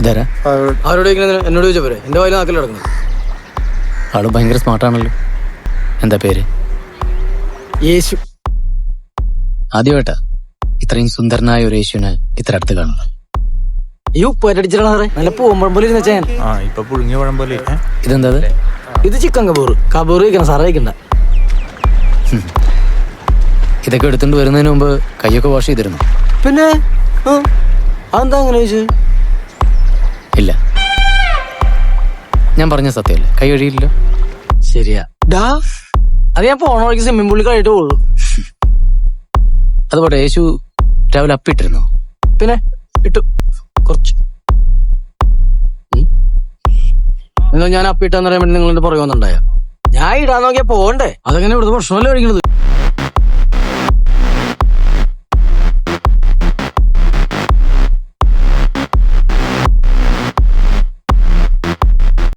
ഇതാരാ? ആരോട് എന്നോട് ചോദിച്ചാ പോരെ? എന്റെ വായിൽ നാക്കിൽ കിടക്കണം. ആള് ഭയങ്കര സ്മാർട്ടാണല്ലോ. എന്താ പേര്? യേശു. ആദ്യമായിട്ടാ ഇത്രയും സുന്ദരനായ ഒരു യേശുവിനെ ഇത്ര അടുത്ത് കാണുന്നത്. ഈ ഉപ്പേറ്റടിച്ചിട്ടാണ് സാറേ. നല്ല പൂമ്പഴം പോലെ ഇരുന്ന ഞാൻ. ഇപ്പൊ പുഴുങ്ങിയ പഴം പോലെ. ഇതെന്താ? ഇത് ചിക്കൻ കബൂർ. കബൂർ കഴിക്കണം സാറേ, കഴിക്കണ്ട. ഇതൊക്കെ എടുത്തുകൊണ്ട് വരുന്നതിന് മുമ്പ് കൈയൊക്കെ വാഷ് ചെയ്തിരുന്നു? പിന്നെ അതെന്താ അങ്ങനെ ചോദിച്ചു? ഇല്ല, ഞാൻ പറഞ്ഞ സത്യമല്ലേ, കൈ കഴിയില്ലല്ലോ. ശരിയാ. ഡാ, അത് ഞാൻ പോണ വഴിക്ക് സ്വിമ്മിംഗ് പൂളിൽ കഴിയിട്ട് പോകുള്ളൂ. അതുപോലെ യേശു രാവിലെ അപ്പിട്ടിരുന്നോ? പിന്നെ ഇട്ടു കുറച്ച്. നിങ്ങൾ ഞാൻ അപ്പിട്ടാന്ന് പറയാൻ വേണ്ടി നിങ്ങളുടെ പുറകെ വന്നുണ്ടായ ഞാൻ ഇടാൻ നോക്കിയാ പോകണ്ടേ? അതെങ്ങനെ ഇവിടുത്തെ ഭക്ഷണമല്ലേ കഴിക്കണത്?